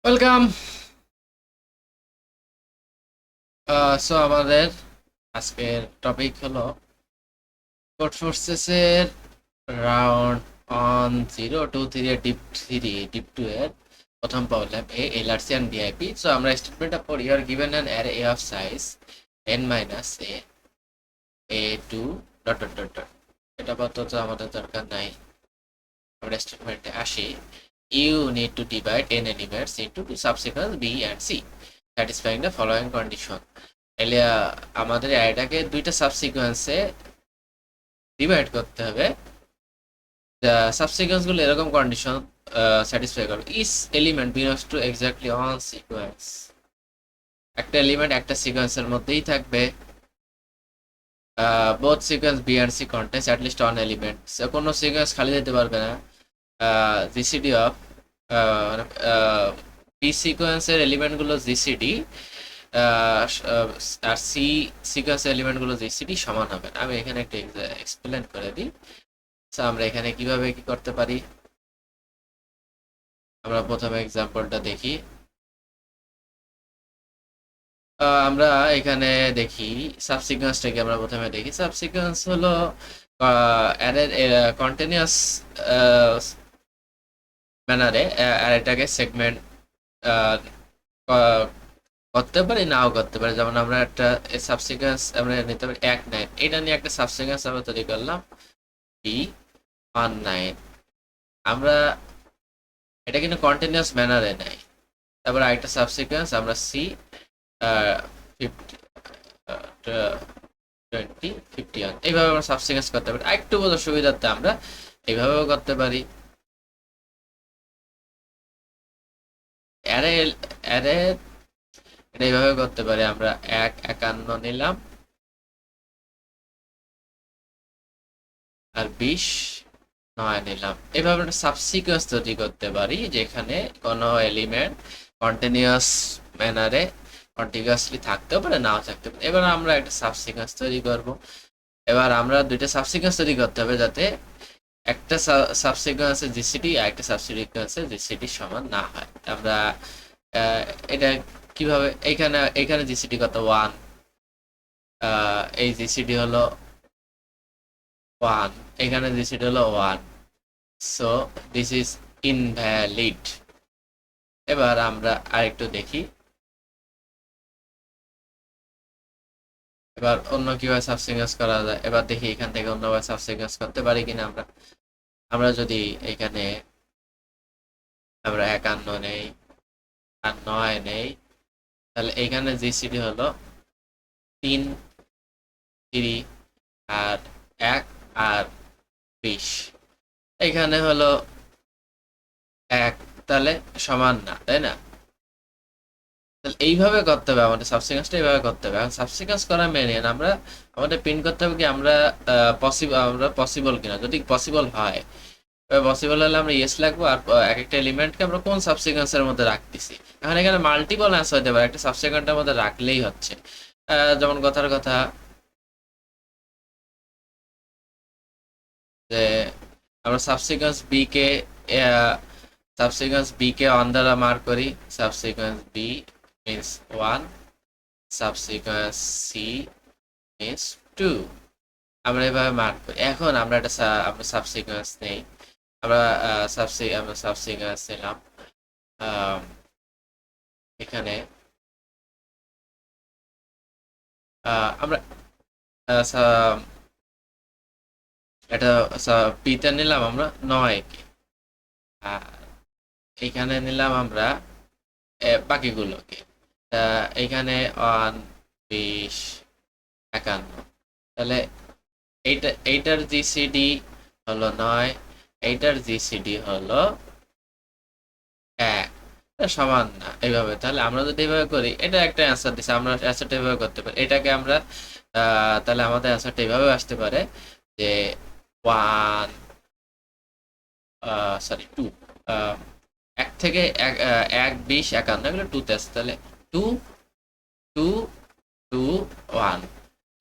Welcome. So আমাদের আজকের topic হলো কোড ফোর্সেসের রাউন্ড অন 0 2 3 ডিপ 2 এর প্রথম problem LRC and DIP. So আমরা স্টেটমেন্টটা পড়ি। আর given an array a of size n minus a two dot dot dot dot. এটা আপাতত আমাদের দরকার নাই। আমরা স্টেটমেন্টে আসি। You need to divide n elements into two subsequence B and C satisfying the following condition. এলে আমাদের অ্যারেটাকে দুইটা সাবসিকোয়েন্সে ডিভাইড করতে হবে। সাবসিকোয়েন্স গুলো এরকম কন্ডিশন স্যাটিসফাই করবে। Is element belongs to exactly one sequence. একটা এলিমেন্ট একটা সিকোয়েন্সের মধ্যেই থাকবে। Both sequence B and C contains at least one element. কোনো সিকোয়েন্স খালি যেতে পারবে না। জিসিডি অফ বি সিকোয়েন্সের এলিমেন্ট গুলো জিসিডি আর সি সিকোয়েন্স এলিমেন্ট গুলো জিসিডি সমান হবে না। আমি এখানে একটু এক্সপ্লেন করে দিই। আমরা এখানে কিভাবে কি করতে পারি, আমরা প্রথমে এক্সাম্পলটা দেখি। আমরা এখানে দেখি সাবসিকোয়েন্সটাকে আমরা প্রথমে দেখি। সাবসিকোয়েন্স হলো অ্যারের কন্টিনিউয়াস ম্যানারে অ্যারেটাকে সেগমেন্ট করতে পারি, নাও করতে পারি। যেমন আমরা একটা সাবসিকোয়েন্স আমরা নিতে পারি 1 9, এটা নিয়ে একটা সাবসিকোয়েন্স আমরা তৈরি করলাম বি 1 9। আমরা এটা কিন্তু কন্টিনিউয়াস ম্যানারে নেই। তারপর আরেকটা সাবসিকোয়েন্স আমরা সি 50 20 51 এইভাবে আমরা সাবসিকোয়েন্স করতে পারি। আরেকটু বোঝার সুবিধার্থে আমরা এইভাবেও করতে পারি। অ্যারে অ্যারে এটা এইভাবে করতে পারি। আমরা 1 51 নিলাম আর 20 9 নিলাম। এভাবে একটা সাবসিকোয়েন্স তৈরি করতে পারি যেখানে কোনো এলিমেন্ট কন্টিনিউয়াস ম্যানারে কন্টিনিউয়াসলি থাকতেও পারে, নাও থাকতে পারে। এবার আমরা একটা সাবসিকোয়েন্স তৈরি করব। এবার আমরা দুইটা সাবসিকোয়েন্স তৈরি করতে হবে যাতে একটা সাবসিকোয়েন্সের জিসিডি আর একটা সাবসিকোয়েন্সের জিসিডি সমান না হয়। আমরা এটা কিভাবে, এখানে এখানে জিসিডি কত 1, এই জিসিডি হলো 1, এখানে জিসিডি হলো 1। So this is invalid. এবার আমরা আরেকটু দেখি। এবার অন্য কিভাবে সাবসিকোয়েন্স করা যায়, এবার দেখি এখান থেকে অন্যভাবে সাবসিকোয়েন্স করতে পারি কিনা। আমরা আমরা যদি এখানে আমরা 51 নেই আর 9 নেই, তাহলে এখানে জিসিডি হলো 3 3 আর 1 আর 20। এখানে হলো 1, তাহলে সমান না, তাই না? তাহলে এইভাবে করতে হবে, আমাদের সাবসিকোয়েন্সটা এইভাবে করতে হবে। এখন সাবসিকোয়েন্স করা মেনে আমরা আমাদের প্রিন্ট করতে হবে কি আমরা পসিবল কিনা। যদি পসিবল হয়, পসিবল হলে আমরা ইয়েস লাগবো। আর এক একটা এলিমেন্টকে আমরা কোন সাবসিকোয়েন্সের মধ্যে রাখতেছি। এখন এখানে মাল্টিপল অ্যান্সার হতে পারে, একটা সাবসিকোয়েন্সের মধ্যে রাখলেই হচ্ছে। যেমন কথার কথা যে আমরা সাবসিকোয়েন্স বি কে 1 দ্বারা মার্ক করি। Subsequence B means 1, subsequence C means 2। আমরা এভাবে মার্ক করি। এখন আমরা আমরা সাবসিকোয়েন্স নেই। আমরা সাবসিকোয়েন্স নিলাম এখানে। আমরা এটা পিতে নিলাম আমরা 9 কে, আর এখানে নিলাম আমরা বাকিগুলোকে। এখানে 1 20 51। তাহলে এইটার জিসিডি হলো 9, এইটার জিসিডি হলো 1, সমান না এইভাবে। তাহলে আমরা যদি এইভাবে করি, এটা একটা অ্যান্সার দিচ্ছে। আমরা অ্যান্সারটা এইভাবে করতে পারি। এটাকে আমরা তাহলে আমাদের অ্যান্সারটা এইভাবে আসতে পারে যে 1 সরি 2, 1 থেকে 1 20 51 এগুলো 2 তে আসছে। তাহলে 2 2 2 1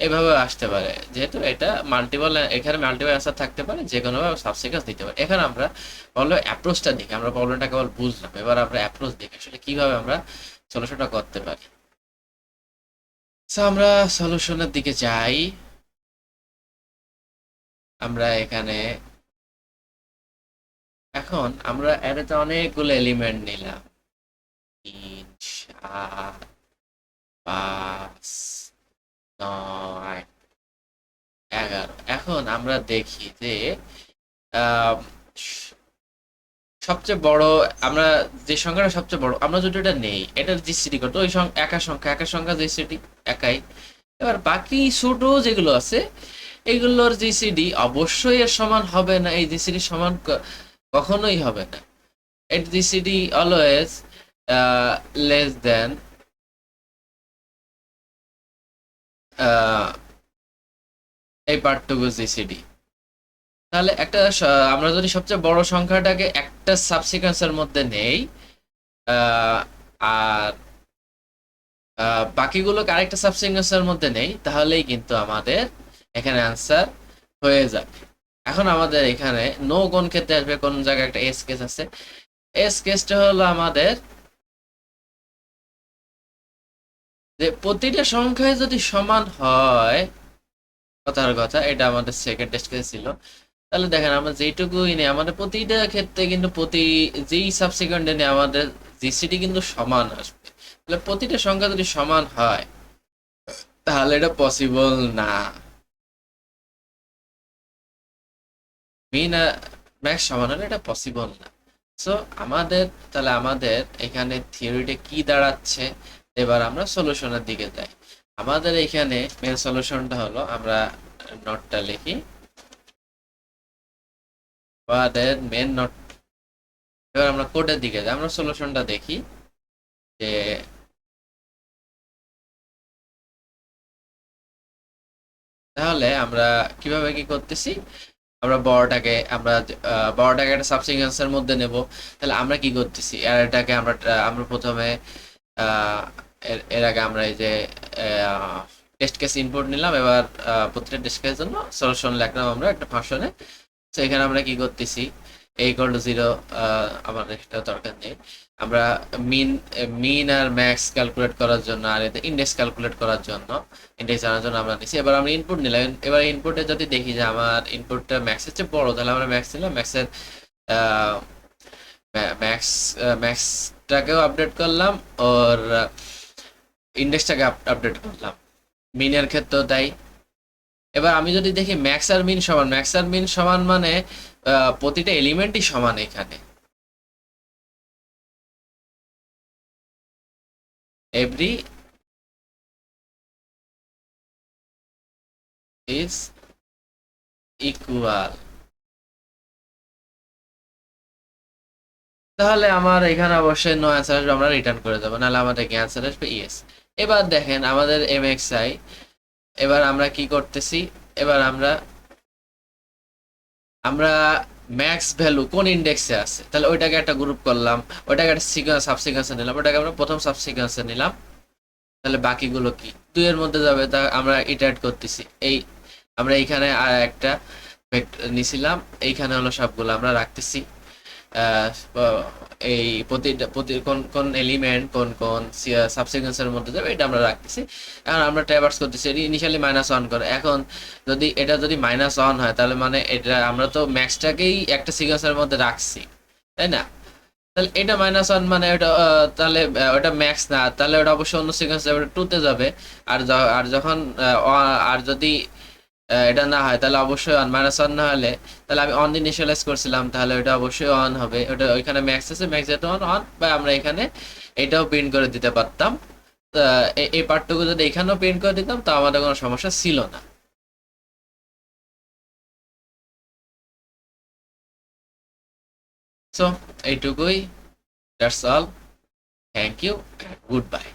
এইভাবে আসতে পারে, যেহেতু এটা মাল্টিপল, এখানে মাল্টিপল অ্যান্সার থাকতে পারে, যে কোনোভাবে সাবসিকোয়েন্স দিতে পারে। এখানে আমরা প্রবলেম অ্যাপ্রোচটা দেখি, আমরা প্রবলেমটা কেবল বুঝলাম, এবার আমরা অ্যাপ্রোচ দেখি আসলে কিভাবে আমরা সলিউশনটা করতে পারি। সো আমরা সলিউশনের দিকে যাই। আমরা এখানে এখন আমরা অ্যারেতে অনেকগুলো এলিমেন্ট নিলাম, 3, 7, 5, 9, 11। এখন আমরা দেখি যে আহ, সবচেয়ে বড়, আমরা যে সংখ্যাটা সবচেয়ে বড়, আমরা যদি এটা নেই, এটার জিসিডি কত, ওই একা সংখ্যা জিসিডি একাই। এবার বাকি ছোট যেগুলো আছে এগুলোর জিসিডি অবশ্যই এর সমান হবে না, এই জিসিডি সমান কখনোই হবে না। এর জিসিডি অলওয়েজ লেস দেন এই পার্টটুকু জিসিডি। তাহলে একটা আমরা যদি সবচেয়ে বড় সংখ্যাটাকে একটা সাবসিকোয়েন্সের মধ্যে নেই, আহ, আর বাকিগুলোকে আরেকটা সাবসিকোয়েন্সের মধ্যে নেই, তাহলেই কিন্তু আমাদের এখানে আনসার হয়ে যাবে। এখন আমাদের এখানে নো কোন ক্ষেত্রে আসবে, কোন জায়গায় একটা এস কেস আছে। এস কেসটা হলো আমাদের যে প্রতিটা সংখ্যায় যদি সমান হয়, কথার কথা, এটা আমাদের সেকেন্ড টেস্ট কেস ছিল। তাহলে দেখেন আমরা যেইটুকুই নেই, আমাদের প্রতিটা ক্ষেত্রে কিন্তু যেই সাবসিকুয়েন্টে নেই আমাদের জিসিডি কিন্তু সমান আসবে। তাহলে প্রতিটা সংখ্যা যদি সমান হয় তাহলে এটা পসিবল না, মিন ম্যাক্স সমান হলে এটা পসিবল না। সো আমাদের, তাহলে আমাদের এখানে থিওরিটা কি দাঁড়াচ্ছে, এবার আমরা সলিউশনের দিকে যাই। আমাদের এখানে মেন সলিউশনটা হলো, আমরা নোটটা লিখি, আমাদের মেন নোট। এবার আমরা কোডের দিকে যাই, আমরা সলিউশনটা দেখি যে তাহলে আমরা কিভাবে কি করতেছি। আমরা বড়টাকে একটা সাবসিকুয়েন্সের মধ্যে নেব। তাহলে আমরা কি করতেছি, এটাকে আমরা প্রথমে এর আগে আমরা এই যে টেস্ট কেস ইনপুট নিলাম। এবার প্রতিটা টেস্ট কেসের জন্য সলিউশন লিখলাম আমরা একটা ফাংশনে। তো এখানে আমরা কি করতেছি, a = 0, আমাদের এটা দরকার নেই। আমরা মিন মিন আর ম্যাক্স ক্যালকুলেট করার জন্য, আর এতে ইন্ডেক্স ক্যালকুলেট করার জন্য, ইন্ডেক্স জানার জন্য আমরা নিছি। এবার আমরা ইনপুট নিলাম। এবার ইনপুটে যদি দেখি যে আমার ইনপুটটা ম্যাক্সের চেয়ে বড়, তাহলে আমরা ম্যাক্স নিলাম। ম্যাক্স ম্যাক্সটাকেও আপডেট করলাম, ওর ইন্ডেক্সটাকে আপডেট করলাম। মিনের ক্ষেত্রেও তাই। এবার আমি যদি দেখি ম্যাক্স আর মিন সমান মানে প্রতিটা এলিমেন্টই সমান এখানে, এভরি ইজ ইকুয়াল। তাহলে আমার এখানে অবশ্যই নো অ্যান্সার আসবে, আমরা রিটার্ন করে দেবো, নাহলে আমাদের অ্যান্সার আসবে ইয়েস। এবার দেখেন আমাদের MXI, এবার আমরা কি করতেছি, এবার আমরা আমরা ম্যাক্স ভ্যালু কোন ইন্ডেক্সে আছে, তাহলে ওইটাকে একটা গ্রুপ করলাম, ওইটাকে একটা সাবসিকোয়েন্সে নিলাম, ওটাকে আমরা প্রথম সাবসিকোয়েন্সে নিলাম। তাহলে বাকিগুলো কি 2 এর মধ্যে যাবে, তা আমরা ইটারেট করতেছি। আমরা এইখানে আর একটা নিছিলাম, এইখানে হলো সবগুলো আমরা রাখতেছি। আহ, এই প্রতি কোন কোন এলিমেন্ট কোন কোন সাবসিকুয়েন্সের মধ্যে যাবে এটা আমরা রাখতেছি। এখন আমরা ট্রাভার্স করতেছি, এটি ইনিশিয়ালি -1 করে। এখন যদি এটা যদি -1 হয়, তাহলে মানে এটা আমরা তো ম্যাক্সটাকেই একটা সিকোয়েন্সের মধ্যে রাখছি, তাই না? তাহলে এটা -1 মানে ওটা তাহলে ওটা ম্যাক্স না, তাহলে ওটা অবশ্যই অন্য সিকোয়েন্স যাবে, 2 তে যাবে। আর যখন আর যদি এটা না হয়, তাহলে অবশ্যই -1 না হলে, তাহলে আমি অন ইনিশিয়ালাইজ করছিলাম, তাহলে ওটা অবশ্যই অন হবে। ওটা ওইখানে ম্যাক্স আছে, ম্যাক্স যেটা অন অন, বা আমরা এখানে এটাও প্রিন্ট করে দিতে পারতাম। এই পার্টটুকু যদি এখানেও প্রিন্ট করে দিতাম, তো আমাদের কোনো সমস্যা ছিল না। সো এইটুকুই, that's all. Thank you, good bye.